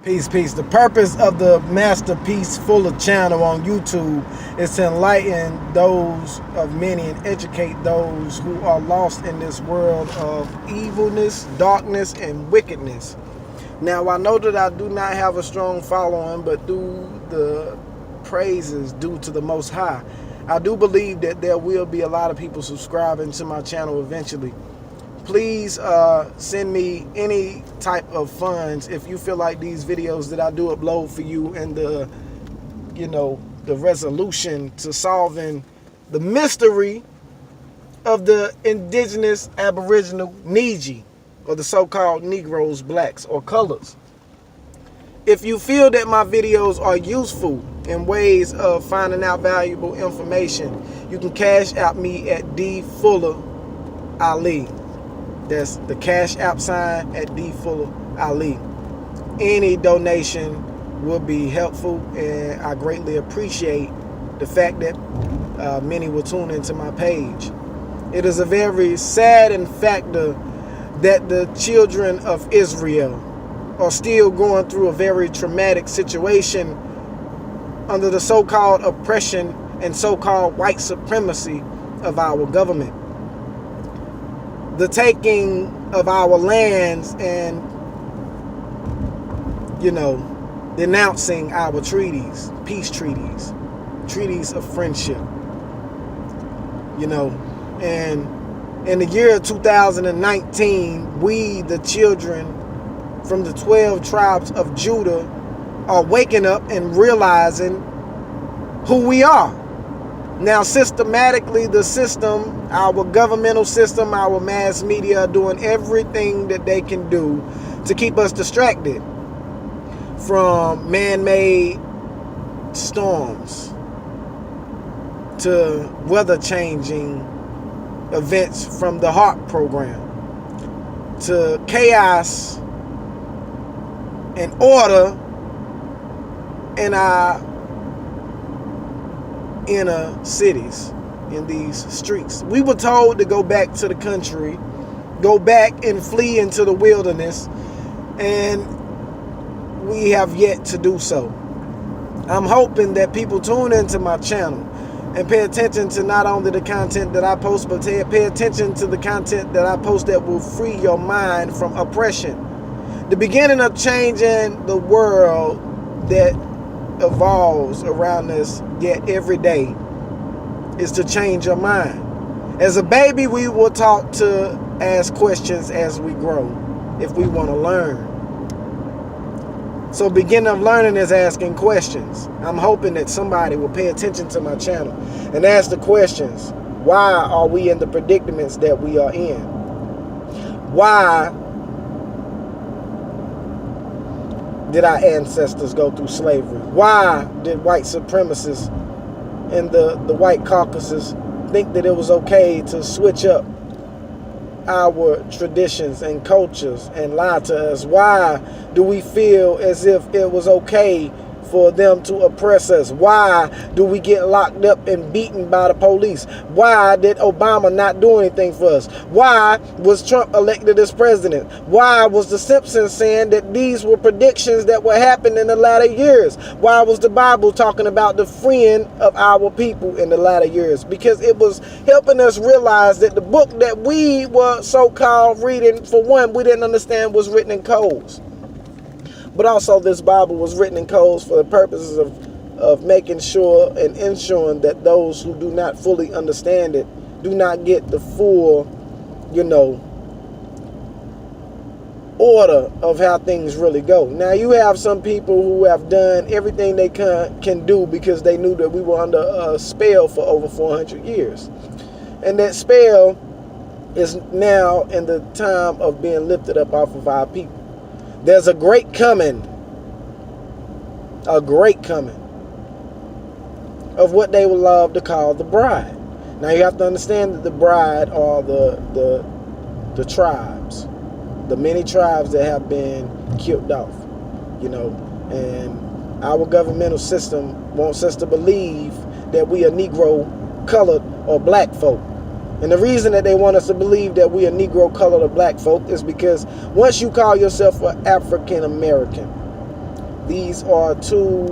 Peace, peace. The purpose of the Masterpiece Fuller channel on YouTube is to enlighten those of many and educate those who are lost in this world of evilness, darkness, and wickedness. Now, I know that I do not have a strong following, but through the praises due to the Most High, I do believe that there will be a lot of people subscribing to my channel eventually. Please send me any type of funds if you feel like these videos that I do upload for you and the resolution to solving the mystery of the indigenous aboriginal Niji, or the so-called Negroes, blacks, or colors. If you feel that my videos are useful in ways of finding out valuable information, you can cash out me at D Fuller Ali. That's the Cash App sign at D Fuller Ali. Any donation would be helpful, and I greatly appreciate the fact that many will tune into my page. It is a very sad factor that the children of Israel are still going through a very traumatic situation under the so-called oppression and so-called white supremacy of our government. The taking of our lands and, denouncing our treaties, peace treaties, treaties of friendship, and in the year 2019, we, the children from the 12 tribes of Judah, are waking up and realizing who we are. Now, systematically, the system, our governmental system, our mass media are doing everything that they can do to keep us distracted from man-made storms to weather-changing events from the HARP program to chaos and order in our inner cities, in these streets. We were told to go back to the country, go back and flee into the wilderness, and we have yet to do so. I'm hoping that people tune into my channel and pay attention to not only the content that I post, but pay attention to the content that I post that will free your mind from oppression. The beginning of changing the world that evolves around us yet every day is to change your mind. As a baby, we were taught to ask questions as we grow if we want to learn. So beginning of learning is asking questions. I'm hoping that somebody will pay attention to my channel and ask the questions. Why are we in the predicaments that we are in? Why did our ancestors go through slavery? Why did white supremacists in the white caucuses think that it was okay to switch up our traditions and cultures and lie to us? Why do we feel as if it was okay for them to oppress us? Why do we get locked up and beaten by the police? Why did Obama not do anything for us? Why was Trump elected as president? Why was the Simpsons saying that these were predictions that would happen in the latter years? Why was the Bible talking about the freeing of our people in the latter years? Because it was helping us realize that the book that we were so-called reading, for one, we didn't understand was written in codes. But also this Bible was written in codes for the purposes of making sure and ensuring that those who do not fully understand it do not get the full, order of how things really go. Now, you have some people who have done everything they can do because they knew that we were under a spell for over 400 years. And that spell is now in the time of being lifted up off of our people. There's a great coming of what they would love to call the bride. Now, you have to understand that the bride are the tribes, the many tribes that have been killed off, and our governmental system wants us to believe that we are Negro, colored, or black folk. And the reason that they want us to believe that we are Negro, colored, or black folk is because once you call yourself an African American, These are two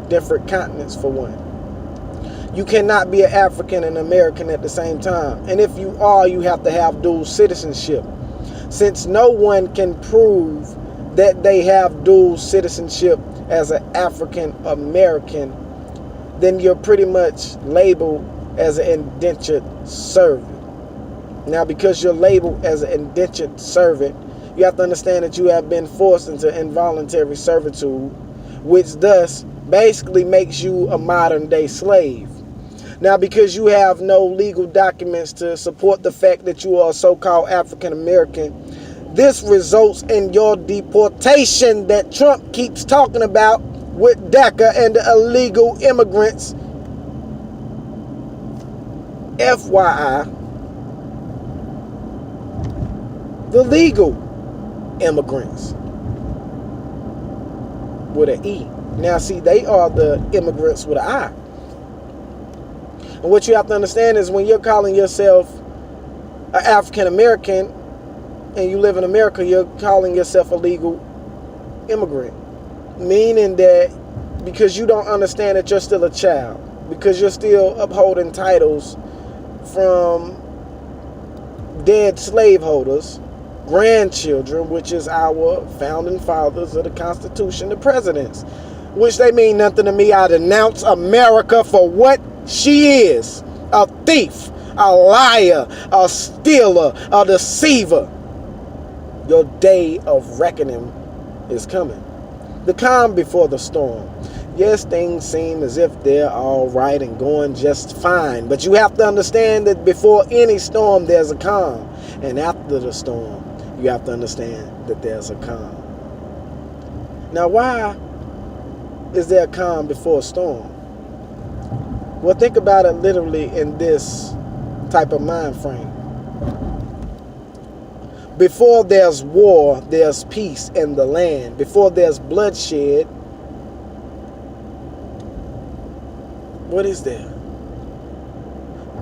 different continents, for one. You cannot be an African and American at the same time. And if you are, you have to have dual citizenship. Since no one can prove that they have dual citizenship as an African American, then you're pretty much labeled as an indentured servant. Now, because you're labeled as an indentured servant, you have to understand that you have been forced into involuntary servitude, which thus basically makes you a modern day slave. Now, because you have no legal documents to support the fact that you are a so-called African American, this results in your deportation that Trump keeps talking about with DACA and the illegal immigrants. FYI, the legal immigrants with an E. Now, see, they are the immigrants with an I. And what you have to understand is when you're calling yourself an African American and you live in America, you're calling yourself a legal immigrant. Meaning that because you don't understand that you're still a child, because you're still upholding titles from dead slaveholders, grandchildren, which is our founding fathers of the Constitution, the presidents, which they mean nothing to me. I denounce America for what she is: a thief, a liar, a stealer, a deceiver. Your day of reckoning is coming. The calm before the storm. Yes, things seem as if they're all right and going just fine, but you have to understand that before any storm, there's a calm. And after the storm, you have to understand that there's a calm. Now, why is there a calm before a storm? Well, think about it literally in this type of mind frame. Before there's war, there's peace in the land. Before there's bloodshed, what is there?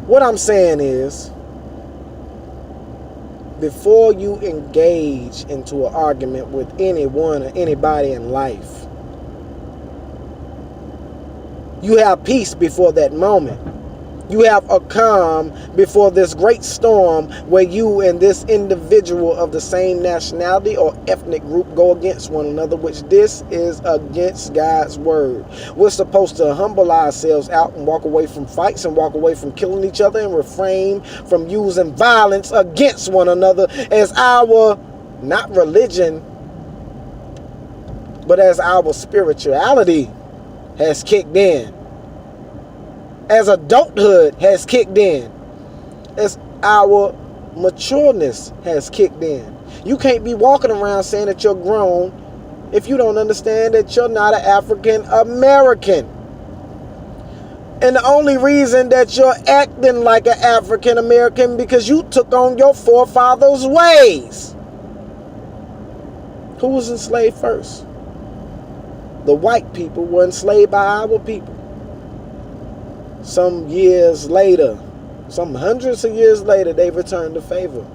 What I'm saying is, before you engage into an argument with anyone or anybody in life, you have peace before that moment. You have a calm before this great storm where you and this individual of the same nationality or ethnic group go against one another, which this is against God's word. We're supposed to humble ourselves out and walk away from fights and walk away from killing each other and refrain from using violence against one another as our, not religion, but as our spirituality has kicked in. As adulthood has kicked in, as our matureness has kicked in. You can't be walking around saying that you're grown if you don't understand that you're not an African American. And the only reason that you're acting like an African American because you took on your forefathers' ways. Who was enslaved first? The white people were enslaved by our people. Some years later, some hundreds of years later, they returned the favor.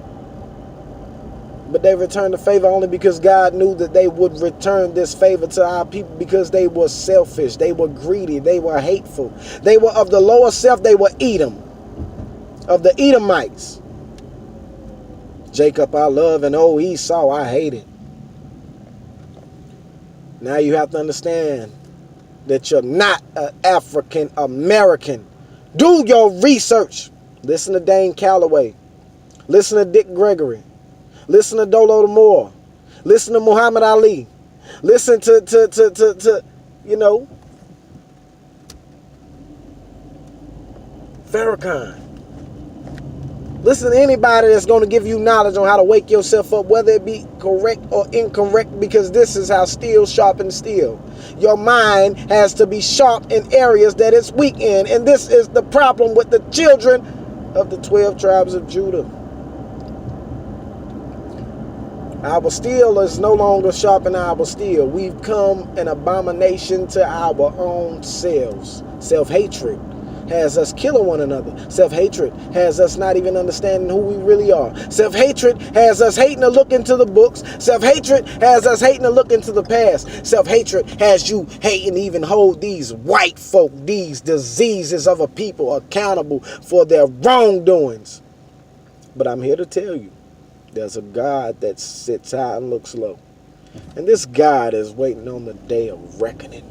But they returned the favor only because God knew that they would return this favor to our people because they were selfish, they were greedy, they were hateful. They were of the lower self, they were Edom, of the Edomites. Jacob I love and oh, Esau I hated. Now you have to understand that you're not an African American. Do your research. Listen to Dane Calloway. Listen to Dick Gregory. Listen to Dolo the Moore. Listen to Muhammad Ali. Listen to Farrakhan. Listen to anybody that's going to give you knowledge on how to wake yourself up, whether it be correct or incorrect, because this is how steel sharpens steel. Your mind has to be sharp in areas that it's weak in. And this is the problem with the children of the 12 tribes of Judah. Our steel is no longer sharp in our steel. We've become an abomination to our own selves. Self-hatred, has us killing one another. Self-hatred has us not even understanding who we really are. Self-hatred has us hating to look into the books. Self-hatred has us hating to look into the past. Self-hatred has you hating to even hold these white folk, these diseases of a people accountable for their wrongdoings. But I'm here to tell you, there's a God that sits high and looks low. And this God is waiting on the day of reckoning.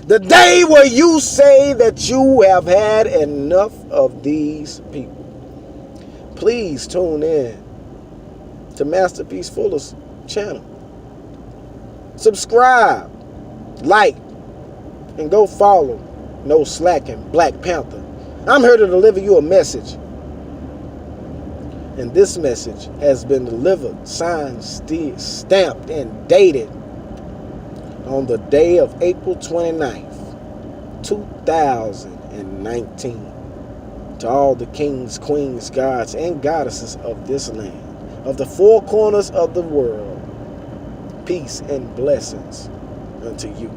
The day where you say that you have had enough of these people. Please tune in to Masterpiece Fuller's channel. Subscribe, like, and go follow No Slacking Black Panther. I'm here to deliver you a message. And this message has been delivered, signed, stamped, and dated on the day of April 29th, 2019. To all the kings, queens, gods, and goddesses of this land, of the four corners of the world, peace and blessings unto you.